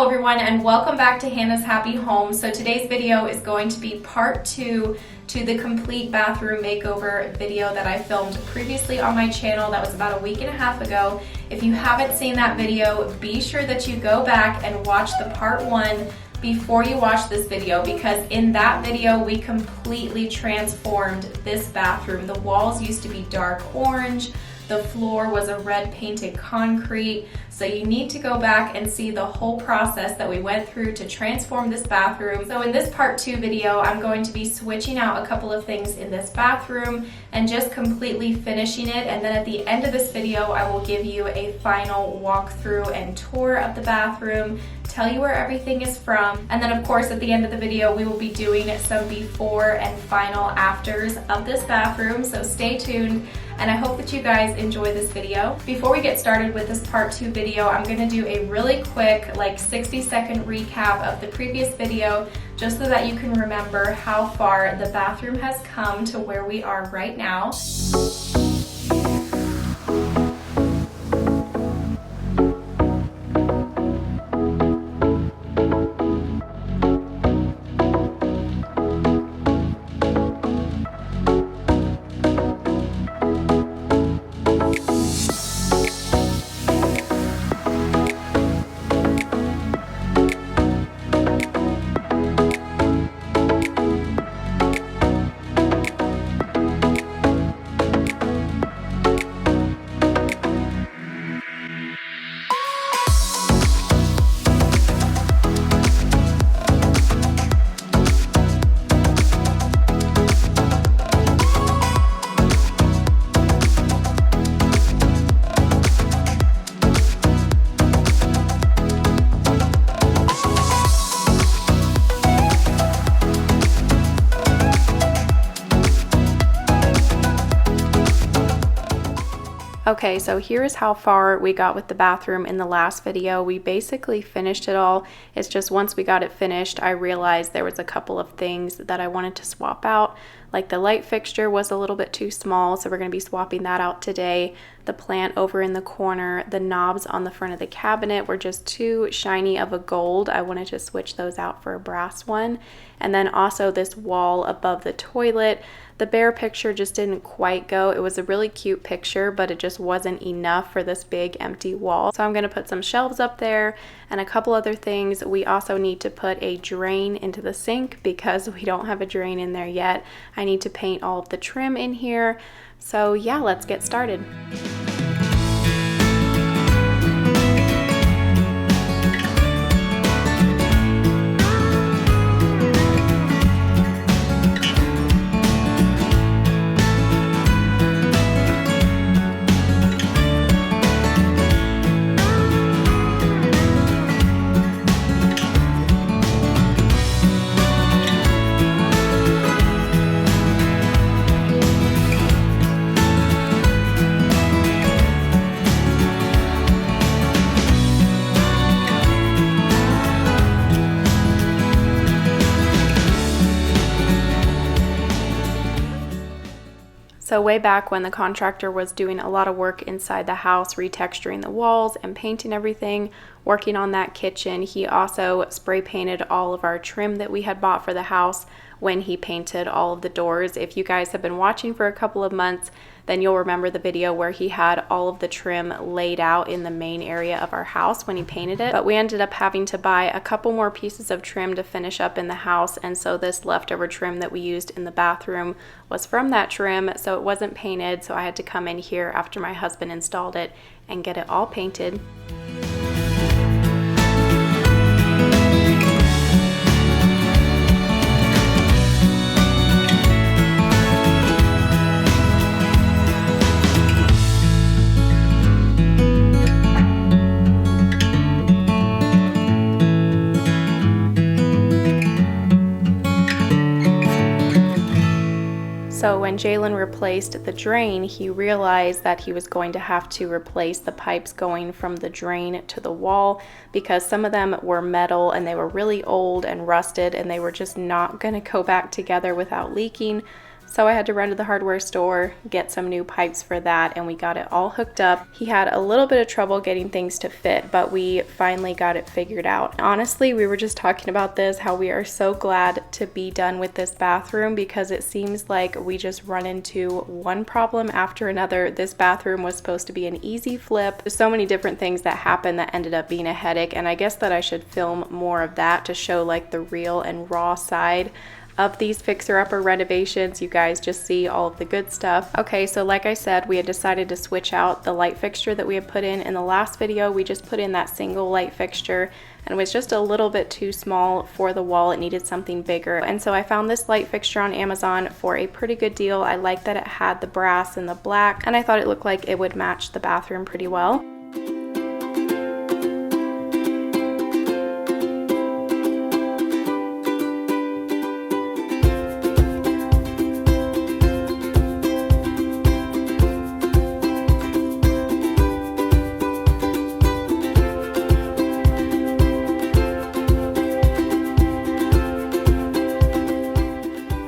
Hello everyone and welcome back to Hannah's Happy Home. So today's video is going to be part 2 to the complete bathroom makeover video that I filmed previously on my channel. That was about a week and a half ago. If you haven't seen that video, be sure that you go back and watch the part 1 before you watch this video, because in that video we completely transformed this bathroom. The walls used to be dark orange. The floor was a red painted concrete. So you need to go back and see the whole process that we went through to transform this bathroom. So in this part 2 video, I'm going to be switching out a couple of things in this bathroom and just completely finishing it. And then at the end of this video, I will give you a final walkthrough and tour of the bathroom, tell you where everything is from. And then of course, at the end of the video, we will be doing some before and final afters of this bathroom. So stay tuned. And I hope that you guys enjoy this video. Before we get started with this part 2 video, I'm gonna do a really quick, like 60-second recap of the previous video, just so that you can remember how far the bathroom has come to where we are right now. Okay, so here's how far we got with the bathroom in the last video. We basically finished it all. It's just once we got it finished, I realized there was a couple of things that I wanted to swap out. Like the light fixture was a little bit too small, so we're going to be swapping that out today. The plant over in the corner, the knobs on the front of the cabinet were just too shiny of a gold. I wanted to switch those out for a brass one. And then also this wall above the toilet. The bear picture just didn't quite go. It was a really cute picture, but it just wasn't enough for this big empty wall. So I'm going to put some shelves up there and a couple other things. We also need to put a drain into the sink because we don't have a drain in there yet. I need to paint all of the trim in here. So yeah, let's get started. So way back when the contractor was doing a lot of work inside the house, retexturing the walls and painting everything, working on that kitchen, he also spray painted all of our trim that we had bought for the house when he painted all of the doors. If you guys have been watching for a couple of months, then you'll remember the video where he had all of the trim laid out in the main area of our house when he painted it. But we ended up having to buy a couple more pieces of trim to finish up in the house, and so this leftover trim that we used in the bathroom was from that trim, so it wasn't painted, so I had to come in here after my husband installed it and get it all painted. So when Jalen replaced the drain, he realized that he was going to have to replace the pipes going from the drain to the wall, because some of them were metal and they were really old and rusted and they were just not going to go back together without leaking. So I had to run to the hardware store, get some new pipes for that, and we got it all hooked up. He had a little bit of trouble getting things to fit, but we finally got it figured out. Honestly, we were just talking about this, how we are so glad to be done with this bathroom because it seems like we just run into one problem after another. This bathroom was supposed to be an easy flip. There's so many different things that happened that ended up being a headache, and I guess that I should film more of that to show like the real and raw side of these fixer-upper renovations. You guys just see all of the good stuff. Okay, so like I said, we had decided to switch out the light fixture that we had put in the last video. We just put in that single light fixture and it was just a little bit too small for the wall. It needed something bigger. And so I found this light fixture on Amazon for a pretty good deal. I liked that it had the brass and the black, and I thought it looked like it would match the bathroom pretty well.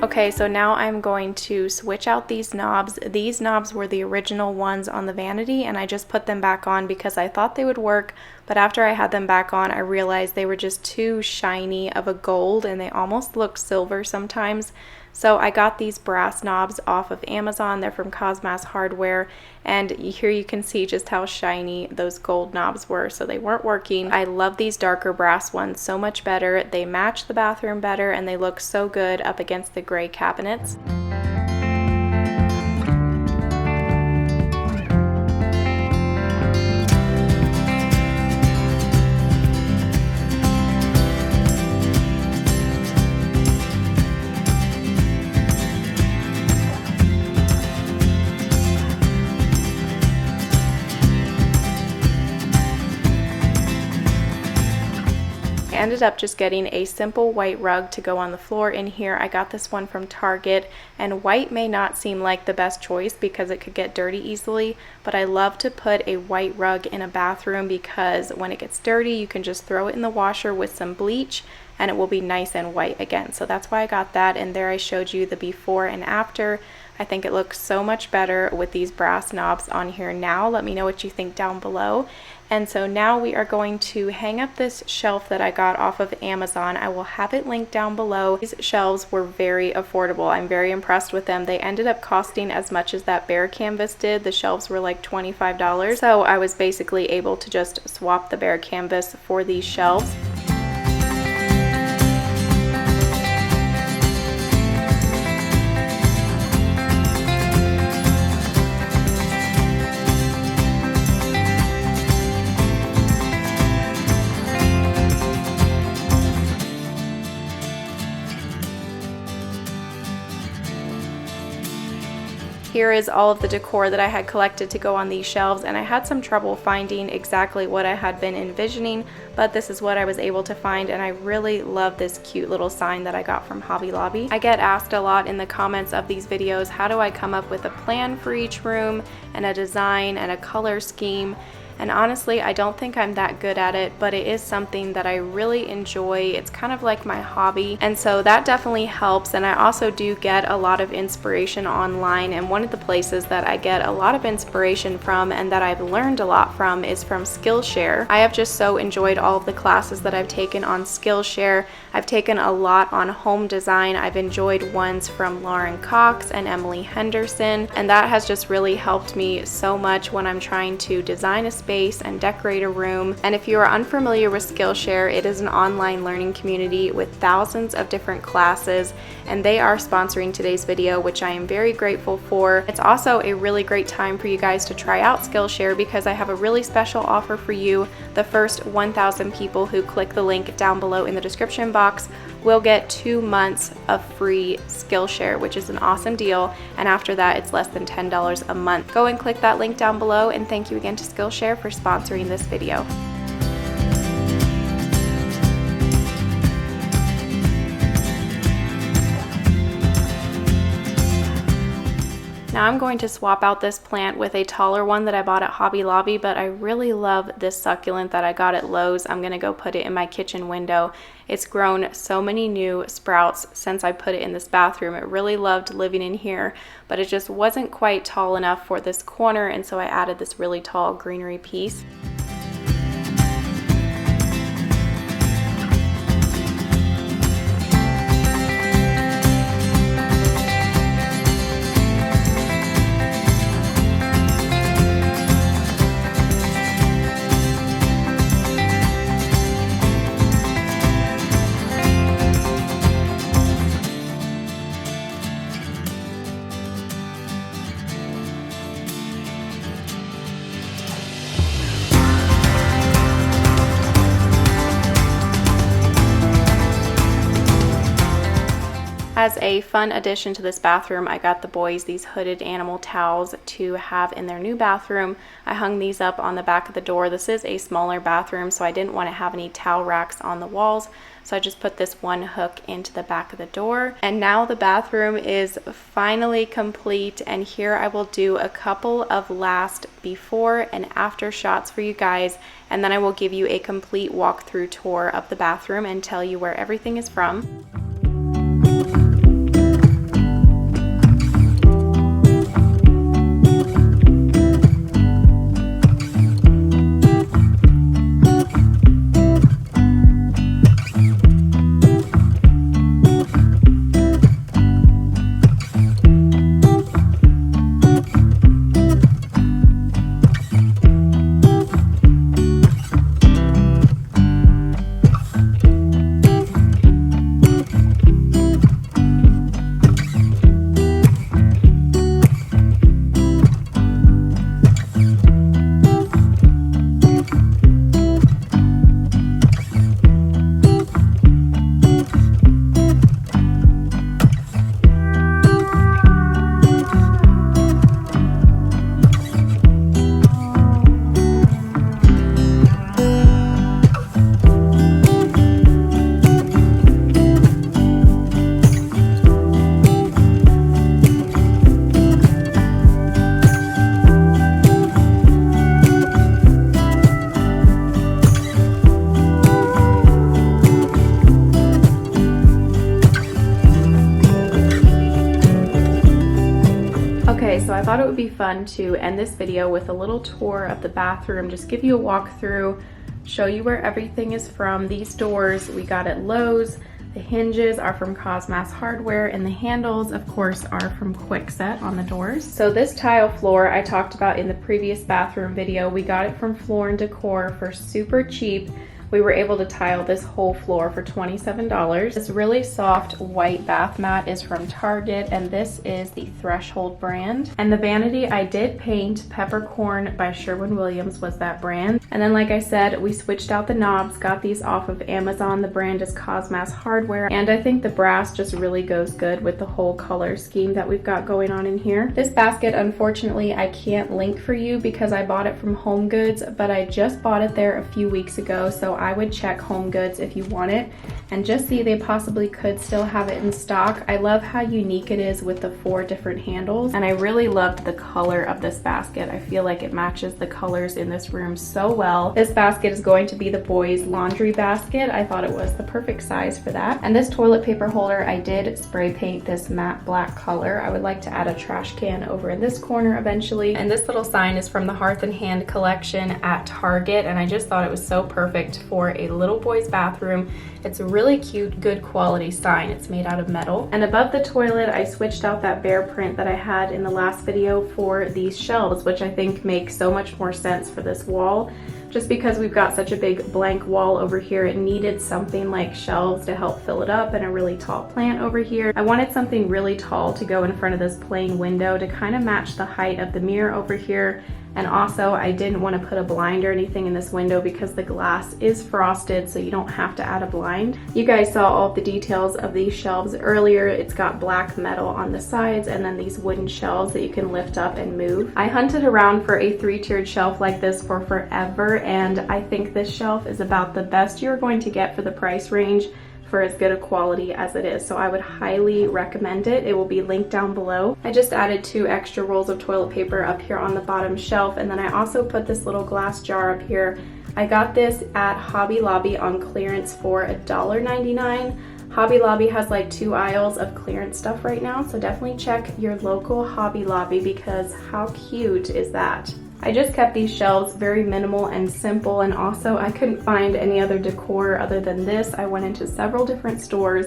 Okay, so now I'm going to switch out these knobs. These knobs were the original ones on the Vanity, and I just put them back on because I thought they would work, but after I had them back on, I realized they were just too shiny of a gold and they almost looked silver sometimes. So I got these brass knobs off of Amazon. They're from Cosmas Hardware, and here you can see just how shiny those gold knobs were, so they weren't working. I love these darker brass ones so much better. They match the bathroom better and they look so good up against the gray cabinets. I ended up just getting a simple white rug to go on the floor in here. I got this one from Target, and white may not seem like the best choice because it could get dirty easily, but I love to put a white rug in a bathroom because when it gets dirty, you can just throw it in the washer with some bleach and it will be nice and white again. So that's why I got that, and there I showed you the before and after. I think it looks so much better with these brass knobs on here now. Let me know what you think down below. And so now we are going to hang up this shelf that I got off of Amazon. I will have it linked down below. These shelves were very affordable. I'm very impressed with them. They ended up costing as much as that bare canvas did. The shelves were like $25. So I was basically able to just swap the bare canvas for these shelves. Here is all of the decor that I had collected to go on these shelves, and I had some trouble finding exactly what I had been envisioning, but this is what I was able to find, and I really love this cute little sign that I got from Hobby Lobby. I get asked a lot in the comments of these videos, how do I come up with a plan for each room and a design and a color scheme? And honestly, I don't think I'm that good at it, but it is something that I really enjoy. It's kind of like my hobby, and so that definitely helps. And I also do get a lot of inspiration online, and one of the places that I get a lot of inspiration from and that I've learned a lot from is from Skillshare. I have just so enjoyed all of the classes that I've taken on Skillshare. I've taken a lot on home design. I've enjoyed ones from Lauren Cox and Emily Henderson, and that has just really helped me so much when I'm trying to design a space and decorate a room. And if you are unfamiliar with Skillshare, it is an online learning community with thousands of different classes, and they are sponsoring today's video, which I am very grateful for. It's also a really great time for you guys to try out Skillshare because I have a really special offer for you. The first 1,000 people who click the link down below in the description box will get 2 months of free Skillshare, which is an awesome deal, and after that it's less than $10 a month. Go and click that link down below, and thank you again to Skillshare for sponsoring this video. Now I'm going to swap out this plant with a taller one that I bought at Hobby Lobby, but I really love this succulent that I got at Lowe's. I'm gonna go put it in my kitchen window. It's grown so many new sprouts since I put it in this bathroom. It really loved living in here, but it just wasn't quite tall enough for this corner, and so I added this really tall greenery piece. As a fun addition to this bathroom, I got the boys these hooded animal towels to have in their new bathroom. I hung these up on the back of the door. This is a smaller bathroom, so I didn't want to have any towel racks on the walls, so I just put this one hook into the back of the door. And now the bathroom is finally complete, and here I will do a couple of last before and after shots for you guys, and then I will give you a complete walkthrough tour of the bathroom and tell you where everything is from. So I thought it would be fun to end this video with a little tour of the bathroom, just give you a walkthrough, show you where everything is from. These doors we got at Lowe's. The hinges are from Cosmas Hardware, and the handles, of course, are from Kwikset on the doors. So this tile floor I talked about in the previous bathroom video. We got it from Floor & Decor for super cheap. We were able to tile this whole floor for $27. This really soft white bath mat is from Target, and this is the Threshold brand. And the vanity I did paint, Peppercorn by Sherwin-Williams was that brand. And then, like I said, we switched out the knobs, got these off of Amazon. The brand is Cosmas Hardware, and I think the brass just really goes good with the whole color scheme that we've got going on in here. This basket, unfortunately, I can't link for you because I bought it from Home Goods, but I just bought it there a few weeks ago, so I would check Home Goods if you want it and just see they possibly could still have it in stock. I love how unique it is with the 4 different handles, and I really loved the color of this basket. I feel like it matches the colors in this room so well. This basket is going to be the boys' laundry basket. I thought it was the perfect size for that. And this toilet paper holder, I did spray paint this matte black color. I would like to add a trash can over in this corner eventually. And this little sign is from the Hearth and Hand collection at Target, and I just thought it was so perfect for a little boy's bathroom. It's a really cute, good quality sign. It's made out of metal. And above the toilet, I switched out that bear print that I had in the last video for these shelves, which I think makes so much more sense for this wall. Just because we've got such a big blank wall over here, it needed something like shelves to help fill it up, and a really tall plant over here. I wanted something really tall to go in front of this plain window to kind of match the height of the mirror over here. And also, I didn't want to put a blind or anything in this window because the glass is frosted, so you don't have to add a blind. You guys saw all of the details of these shelves earlier. It's got black metal on the sides and then these wooden shelves that you can lift up and move. I hunted around for a 3-tiered shelf like this for forever, and I think this shelf is about the best you're going to get for the price range. for as good a quality as it is. So I would highly recommend it. It will be linked down below. I just added 2 extra rolls of toilet paper up here on the bottom shelf, and then I also put this little glass jar up here. I got this at Hobby Lobby on clearance for $1.99. Hobby Lobby has like 2 aisles of clearance stuff right now, so definitely check your local Hobby Lobby because how cute is that? I just kept these shelves very minimal and simple, and also I couldn't find any other decor other than this. I went into several different stores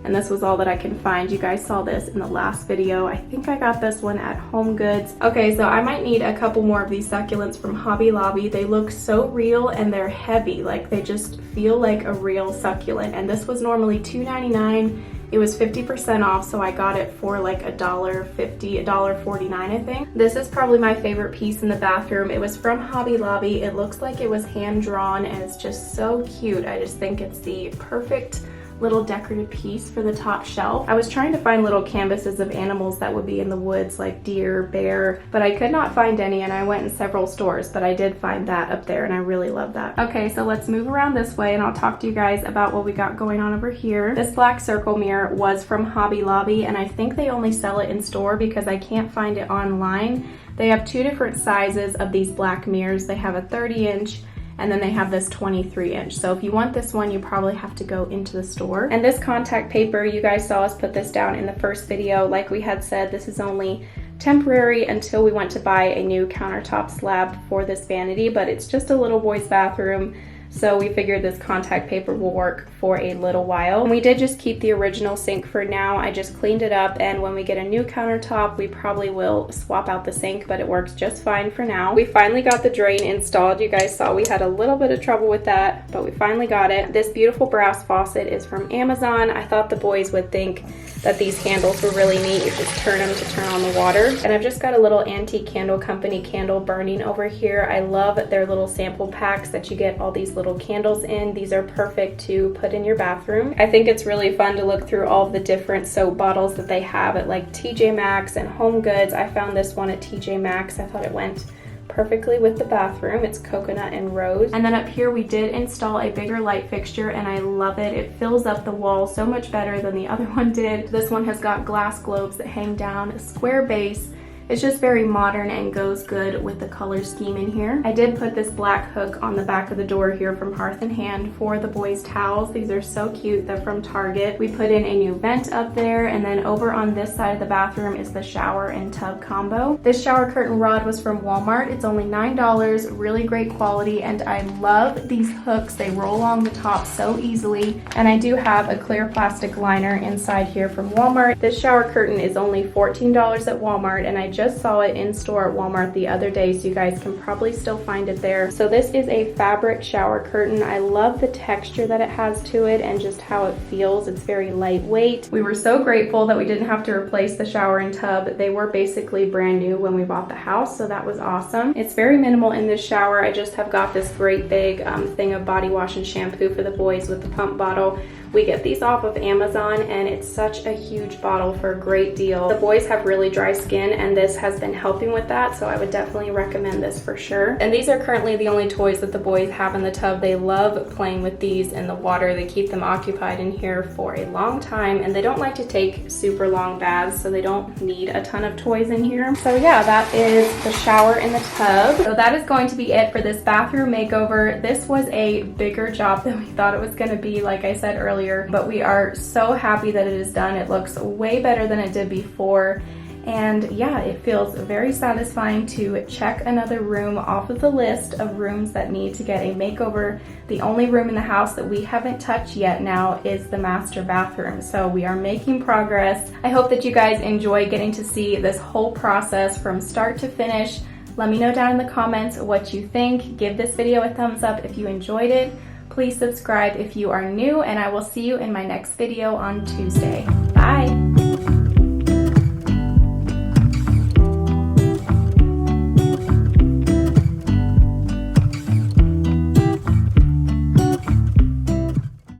and this was all that I can find. You guys saw this in the last video. I think I got this one at Home Goods. Okay, so I might need a couple more of these succulents from Hobby Lobby. They look so real and they're heavy, like they just feel like a real succulent. And this was normally $2.99. It was 50% off, so I got it for like $1.50, $1.49 I think. This is probably my favorite piece in the bathroom. It was from Hobby Lobby. It looks like it was hand drawn and it's just so cute. I just think it's the perfect little decorative piece for the top shelf. I was trying to find little canvases of animals that would be in the woods like deer, bear, but I could not find any, and I went in several stores, but I did find that up there and I really love that. Okay, so let's move around this way and I'll talk to you guys about what we got going on over here. This black circle mirror was from Hobby Lobby, and I think they only sell it in store because I can't find it online. They have 2 different sizes of these black mirrors. They have a 30-inch and then they have this 23-inch. So if you want this one, you probably have to go into the store. And this contact paper, you guys saw us put this down in the first video. Like we had said, this is only temporary until we went to buy a new countertop slab for this vanity, but it's just a little boy's bathroom. So we figured this contact paper will work for a little while. And we did just keep the original sink for now. I just cleaned it up, and when we get a new countertop, we probably will swap out the sink, but it works just fine for now. We finally got the drain installed. You guys saw we had a little bit of trouble with that, but we finally got it. This beautiful brass faucet is from Amazon. I thought the boys would think that these handles were really neat. You just turn them to turn on the water. And I've just got a little Antique Candle Company candle burning over here. I love their little sample packs that you get all these little candles in. These are perfect to put in your bathroom. I think it's really fun to look through all of the different soap bottles that they have at like TJ Maxx and Home Goods. I found this one at TJ Maxx. I thought it went perfectly with the bathroom. It's coconut and rose. And then up here we did install a bigger light fixture, and I love it. It fills up the wall so much better than the other one did. This one has got glass globes that hang down, a square base. It's just very modern and goes good with the color scheme in here. I did put this black hook on the back of the door here from Hearth and Hand for the boys' towels. These are so cute. They're from Target. We put in a new vent up there, and then over on this side of the bathroom is the shower and tub combo. This shower curtain rod was from Walmart. It's only $9, really great quality, and I love these hooks. They roll along the top so easily, and I do have a clear plastic liner inside here from Walmart. This shower curtain is only $14 at Walmart, and I just saw it in store at Walmart the other day, so you guys can probably still find it there. So this is a fabric shower curtain. I love the texture that it has to it and just how it feels. It's very lightweight. We were so grateful that we didn't have to replace the shower and tub. They were basically brand new when we bought the house, so that was awesome. It's very minimal in this shower. I just have got this great big thing of body wash and shampoo for the boys with the pump bottle. We get these off of Amazon, and it's such a huge bottle for a great deal. The boys have really dry skin, and this has been helping with that, so I would definitely recommend this for sure. And these are currently the only toys that the boys have in the tub. They love playing with these in the water. They keep them occupied in here for a long time, and they don't like to take super long baths, so they don't need a ton of toys in here. So yeah, that is the shower and the tub. So that is going to be it for this bathroom makeover. This was a bigger job than we thought it was going to be, like I said earlier, but we are so happy that it is done. It looks way better than it did before. And yeah, it feels very satisfying to check another room off of the list of rooms that need to get a makeover. The only room in the house that we haven't touched yet now is the master bathroom. So we are making progress. I hope that you guys enjoy getting to see this whole process from start to finish. Let me know down in the comments what you think. Give this video a thumbs up if you enjoyed it. Please subscribe if you are new, and I will see you in my next video on Tuesday. Bye!